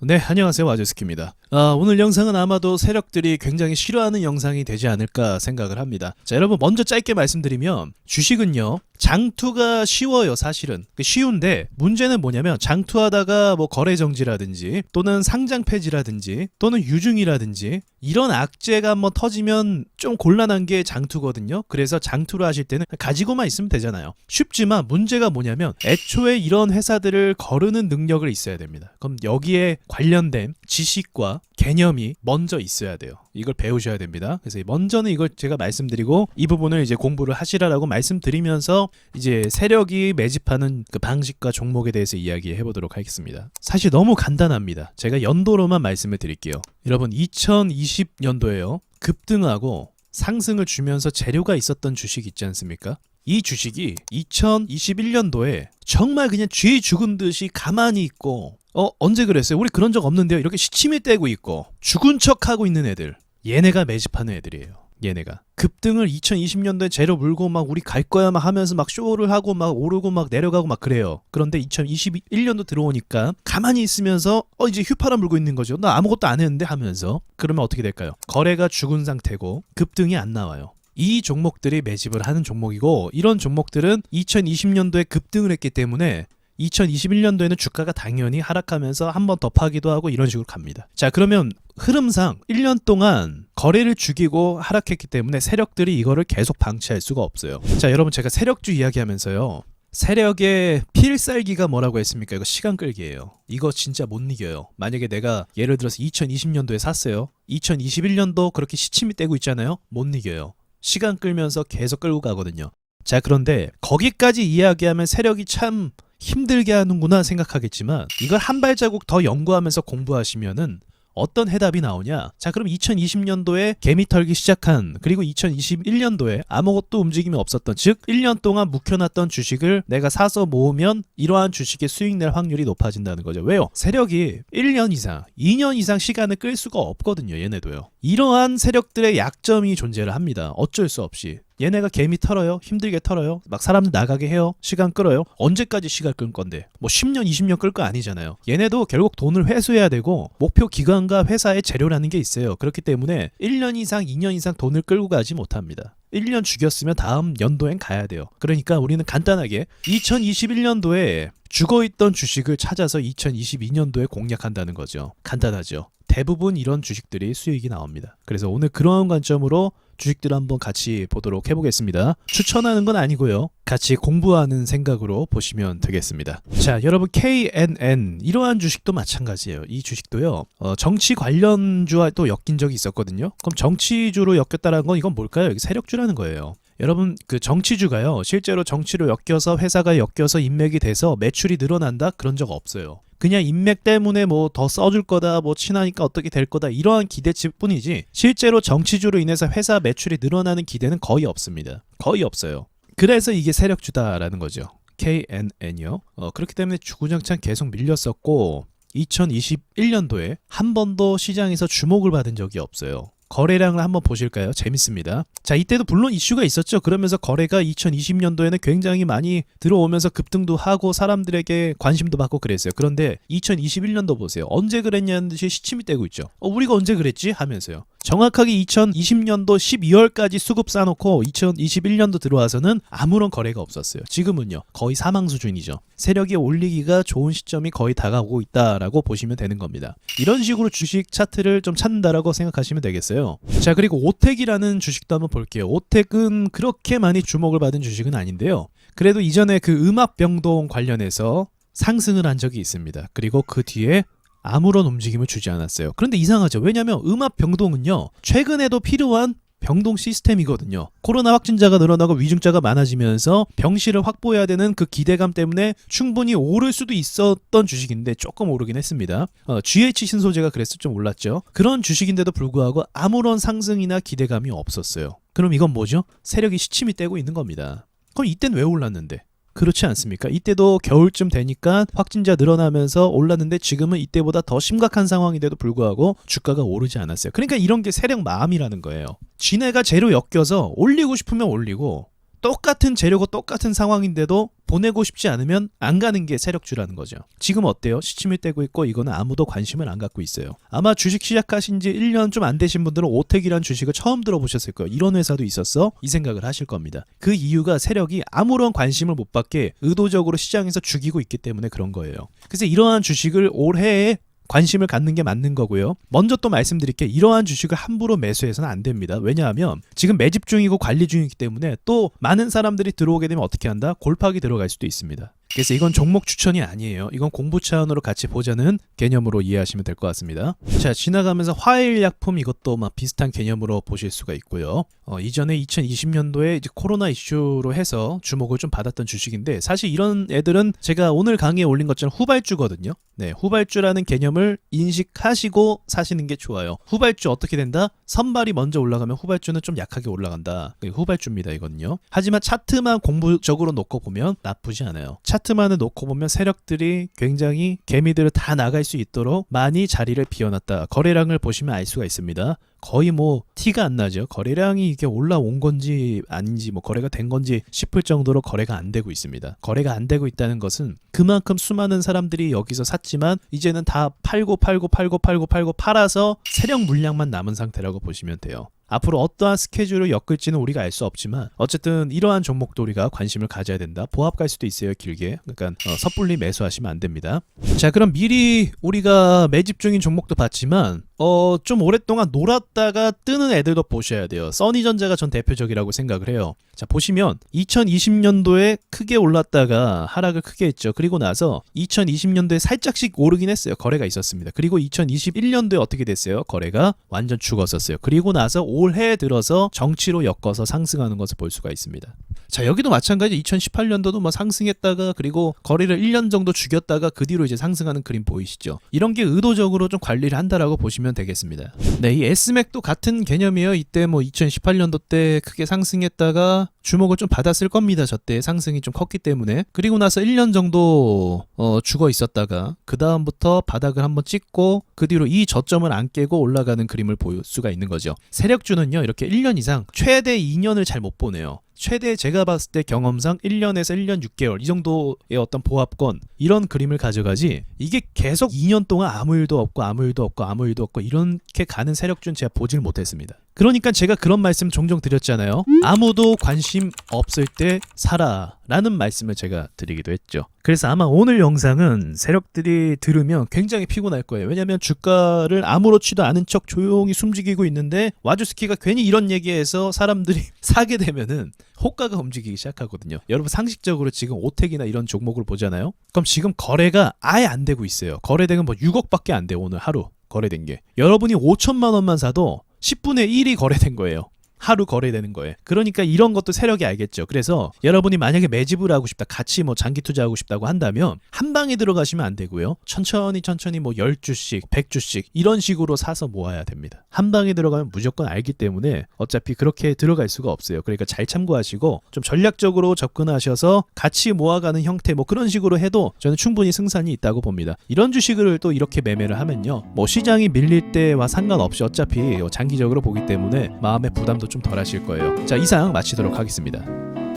네, 안녕하세요. 와주스키입니다. 오늘 영상은 아마도 세력들이 굉장히 싫어하는 영상이 되지 않을까 생각을 합니다. 자, 여러분 먼저 짧게 말씀드리면 주식은요, 장투가 쉬워요. 사실은 쉬운데 문제는 뭐냐면 장투하다가 뭐 거래 정지라든지 또는 상장 폐지라든지 또는 유증이라든지 이런 악재가 한번 터지면 좀 곤란한 게 장투거든요. 그래서 장투를 하실 때는 가지고만 있으면 되잖아요. 쉽지만 문제가 뭐냐면 애초에 이런 회사들을 거르는 능력을 있어야 됩니다. 그럼 여기에 관련된 지식과 개념이 먼저 있어야 돼요. 이걸 배우셔야 됩니다. 그래서 먼저는 이걸 제가 말씀드리고 이 부분을 이제 공부를 하시라라고 말씀드리면서 이제 세력이 매집하는 그 방식과 종목에 대해서 이야기해 보도록 하겠습니다. 사실 너무 간단합니다. 제가 연도로만 말씀을 드릴게요. 여러분 2020년도에요. 급등하고 상승을 주면서 재료가 있었던 주식 있지 않습니까? 이 주식이 2021년도에 정말 그냥 쥐 죽은 듯이 가만히 있고 언제 그랬어요? 우리 그런 적 없는데요. 이렇게 시치미 떼고 있고 죽은 척하고 있는 애들, 얘네가 매집하는 애들이에요. 얘네가 급등을 2020년도에 재료 물고 막 우리 갈 거야 막 하면서 막 쇼를 하고 막 오르고 막 내려가고 막 그래요. 그런데 2021년도 들어오니까 가만히 있으면서 이제 휘파람 불고 있는 거죠. 나 아무것도 안 했는데 하면서. 그러면 어떻게 될까요? 거래가 죽은 상태고 급등이 안 나와요. 이 종목들이 매집을 하는 종목이고, 이런 종목들은 2020년도에 급등을 했기 때문에 2021년도에는 주가가 당연히 하락하면서 한 번 더 파기도 하고 이런 식으로 갑니다. 자, 그러면 흐름상 1년 동안 거래를 죽이고 하락했기 때문에 세력들이 이거를 계속 방치할 수가 없어요. 자, 여러분 제가 세력주 이야기하면서요, 세력의 필살기가 뭐라고 했습니까? 이거 시간 끌기예요. 이거 진짜 못 이겨요. 만약에 내가 예를 들어서 2020년도에 샀어요. 2021년도 그렇게 시침이 떼고 있잖아요. 못 이겨요. 시간 끌면서 계속 끌고 가거든요. 자, 그런데 거기까지 이야기하면 세력이 참 힘들게 하는구나 생각하겠지만, 이걸 한 발자국 더 연구하면서 공부하시면은 어떤 해답이 나오냐? 자, 그럼 2020년도에 개미 털기 시작한, 그리고 2021년도에 아무것도 움직임이 없었던, 즉 1년 동안 묵혀놨던 주식을 내가 사서 모으면 이러한 주식의 수익 낼 확률이 높아진다는 거죠. 왜요? 세력이 1년 이상, 2년 이상 시간을 끌 수가 없거든요. 얘네도요. 이러한 세력들의 약점이 존재를 합니다. 어쩔 수 없이. 얘네가 개미 털어요. 힘들게 털어요. 막 사람들 나가게 해요. 시간 끌어요. 언제까지 시간 끌 건데? 뭐 10년, 20년 끌 거 아니잖아요. 얘네도 결국 돈을 회수해야 되고 목표 기관과 회사의 재료라는 게 있어요. 그렇기 때문에 1년 이상, 2년 이상 돈을 끌고 가지 못합니다. 1년 죽였으면 다음 연도엔 가야 돼요. 그러니까 우리는 간단하게 2021년도에 죽어있던 주식을 찾아서 2022년도에 공략한다는 거죠. 간단하죠. 대부분 이런 주식들이 수익이 나옵니다. 그래서 오늘 그러한 관점으로 주식들을 한번 같이 보도록 해보겠습니다. 추천하는 건 아니고요. 같이 공부하는 생각으로 보시면 되겠습니다. 자, 여러분 KNN 이러한 주식도 마찬가지예요. 이 주식도요. 정치 관련주와 또 엮인 적이 있었거든요. 그럼 정치주로 엮였다는 건 이건 뭘까요? 여기 세력주라는 거예요. 여러분 그 정치주가요, 실제로 정치로 엮여서 회사가 엮여서 인맥이 돼서 매출이 늘어난다? 그런 적 없어요. 그냥 인맥 때문에 뭐 더 써줄 거다, 뭐 친하니까 어떻게 될 거다, 이러한 기대치 뿐이지 실제로 정치주로 인해서 회사 매출이 늘어나는 기대는 거의 없습니다. 거의 없어요. 그래서 이게 세력주다라는 거죠. KNN이요. 그렇기 때문에 주구장창 계속 밀렸었고 2021년도에 한 번도 시장에서 주목을 받은 적이 없어요. 거래량을 한번 보실까요? 재밌습니다. 자, 이때도 물론 이슈가 있었죠. 그러면서 거래가 2020년도에는 굉장히 많이 들어오면서 급등도 하고 사람들에게 관심도 받고 그랬어요. 그런데 2021년도 보세요. 언제 그랬냐는 듯이 시침이 떼고 있죠. 우리가 언제 그랬지? 하면서요. 정확하게 2020년도 12월까지 수급 쌓아놓고 2021년도 들어와서는 아무런 거래가 없었어요. 지금은요, 거의 사망 수준이죠. 세력이 올리기가 좋은 시점이 거의 다가오고 있다라고 보시면 되는 겁니다. 이런 식으로 주식 차트를 좀 찾는다라고 생각하시면 되겠어요. 자, 그리고 오텍이라는 주식도 한번 볼게요. 오텍은 그렇게 많이 주목을 받은 주식은 아닌데요. 그래도 이전에 그 음압병동 관련해서 상승을 한 적이 있습니다. 그리고 그 뒤에 아무런 움직임을 주지 않았어요. 그런데 이상하죠. 왜냐하면 음압병동은요, 최근에도 필요한 병동 시스템이거든요. 코로나 확진자가 늘어나고 위중자가 많아지면서 병실을 확보해야 되는 그 기대감 때문에 충분히 오를 수도 있었던 주식인데 조금 오르긴 했습니다. GH 신소재가 그래서 좀 올랐죠. 그런 주식인데도 불구하고 아무런 상승이나 기대감이 없었어요. 그럼 이건 뭐죠? 세력이 시침이 떼고 있는 겁니다. 그럼 이땐 왜 올랐는데? 그렇지 않습니까? 이때도 겨울쯤 되니까 확진자 늘어나면서 올랐는데 지금은 이때보다 더 심각한 상황인데도 불구하고 주가가 오르지 않았어요. 그러니까 이런 게 세력 마음이라는 거예요. 지네가 재료 엮여서 올리고 싶으면 올리고 똑같은 재료고 똑같은 상황인데도 보내고 싶지 않으면 안 가는 게 세력주라는 거죠. 지금 어때요? 시침을 떼고 있고 이거는 아무도 관심을 안 갖고 있어요. 아마 주식 시작하신 지 1년 좀 안 되신 분들은 오택이란 주식을 처음 들어보셨을 거예요. 이런 회사도 있었어? 이 생각을 하실 겁니다. 그 이유가 세력이 아무런 관심을 못 받게 의도적으로 시장에서 죽이고 있기 때문에 그런 거예요. 그래서 이러한 주식을 올해에 관심을 갖는 게 맞는 거고요. 먼저 또 말씀드릴게, 이러한 주식을 함부로 매수해서는 안 됩니다. 왜냐하면 지금 매집 중이고 관리 중이기 때문에 또 많은 사람들이 들어오게 되면 어떻게 한다? 골pak이 들어갈 수도 있습니다. 그래서 이건 종목 추천이 아니에요. 이건 공부 차원으로 같이 보자는 개념으로 이해하시면 될 것 같습니다. 자, 지나가면서 화일약품, 이것도 막 비슷한 개념으로 보실 수가 있고요. 이전에 2020년도에 이제 코로나 이슈로 해서 주목을 좀 받았던 주식인데, 사실 이런 애들은 제가 오늘 강의에 올린 것처럼 후발주거든요. 네, 후발주라는 개념을 인식하시고 사시는 게 좋아요. 후발주 어떻게 된다? 선발이 먼저 올라가면 후발주는 좀 약하게 올라간다. 후발주입니다, 이건요. 하지만 차트만 공부적으로 놓고 보면 나쁘지 않아요. 차트만을 놓고 보면 세력들이 굉장히 개미들을 다 나갈 수 있도록 많이 자리를 비워놨다. 거래량을 보시면 알 수가 있습니다. 거의 뭐 티가 안 나죠. 거래량이 이게 올라온 건지 아닌지, 뭐 거래가 된 건지 싶을 정도로 거래가 안 되고 있습니다. 거래가 안 되고 있다는 것은 그만큼 수많은 사람들이 여기서 샀지만 이제는 다 팔고 팔아서 세력 물량만 남은 상태라고 보시면 돼요. 앞으로 어떠한 스케줄을 엮을지는 우리가 알 수 없지만 어쨌든 이러한 종목도 우리가 관심을 가져야 된다. 보합 갈 수도 있어요, 길게. 그러니까 섣불리 매수하시면 안 됩니다. 자, 그럼 미리 우리가 매집 중인 종목도 봤지만 좀 오랫동안 놀았다가 뜨는 애들도 보셔야 돼요. 써니전자가 전 대표적이라고 생각을 해요. 자, 보시면 2020년도에 크게 올랐다가 하락을 크게 했죠. 그리고 나서 2020년도에 살짝씩 오르긴 했어요. 거래가 있었습니다. 그리고 2021년도에 어떻게 됐어요? 거래가 완전 죽었었어요. 그리고 나서 올해 들어서 정치로 엮어서 상승하는 것을 볼 수가 있습니다. 자, 여기도 마찬가지. 2018년도도 뭐 상승했다가 그리고 거래를 1년 정도 죽였다가 그 뒤로 이제 상승하는 그림 보이시죠? 이런 게 의도적으로 좀 관리를 한다라고 보시면 되겠습니다. 네, 이 S맥도 같은 개념이에요. 이때 뭐 2018년도 때 크게 상승했다가 주목을 좀 받았을 겁니다. 저때 상승이 좀 컸기 때문에. 그리고 나서 1년 정도 죽어 있었다가 그 다음부터 바닥을 한번 찍고 그 뒤로 이 저점을 안 깨고 올라가는 그림을 볼 수가 있는 거죠. 세력주는요, 이렇게 1년 이상 최대 2년을 잘 못 보내요. 최대 제가 봤을 때 경험상 1년에서 1년 6개월 이 정도의 어떤 보합권, 이런 그림을 가져가지, 이게 계속 2년 동안 아무 일도 없고 이렇게 가는 세력주는 제가 보질 못했습니다. 그러니까 제가 그런 말씀 종종 드렸잖아요. 아무도 관심 없을 때 사라 라는 말씀을 제가 드리기도 했죠. 그래서 아마 오늘 영상은 세력들이 들으면 굉장히 피곤할 거예요. 왜냐하면 주가를 아무렇지도 않은 척 조용히 숨죽이고 있는데 와주스키가 괜히 이런 얘기해서 사람들이 사게 되면은 호가가 움직이기 시작하거든요. 여러분 상식적으로 지금 오텍이나 이런 종목을 보잖아요. 그럼 지금 거래가 아예 안 되고 있어요. 거래대금 뭐 6억밖에 안 돼요. 오늘 하루 거래된 게. 여러분이 5천만 원만 사도 10분의 1이 거래된 거예요. 하루 거래되는 거예요. 그러니까 이런 것도 세력이 알겠죠. 그래서 여러분이 만약에 매집을 하고 싶다, 같이 뭐 장기 투자하고 싶다고 한다면 한 방에 들어가시면 안 되고요. 천천히 뭐 10주씩, 100주씩 이런 식으로 사서 모아야 됩니다. 한 방에 들어가면 무조건 알기 때문에 어차피 그렇게 들어갈 수가 없어요. 그러니까 잘 참고하시고 좀 전략적으로 접근하셔서 같이 모아가는 형태, 뭐 그런 식으로 해도 저는 충분히 승산이 있다고 봅니다. 이런 주식을 또 이렇게 매매를 하면요, 뭐 시장이 밀릴 때와 상관없이 어차피 장기적으로 보기 때문에 마음의 부담도 좀 덜 하실 거예요. 자, 이상 마치도록 하겠습니다.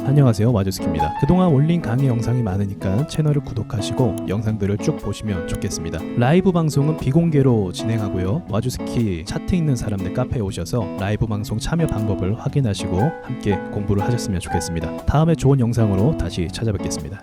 안녕하세요, 와주스키입니다. 그동안 올린 강의 영상이 많으니까 채널을 구독하시고 영상들을 쭉 보시면 좋겠습니다. 라이브 방송은 비공개로 진행하고요. 와주스키 차트 있는 사람들 카페에 오셔서 라이브 방송 참여 방법을 확인하시고 함께 공부를 하셨으면 좋겠습니다. 다음에 좋은 영상으로 다시 찾아뵙겠습니다.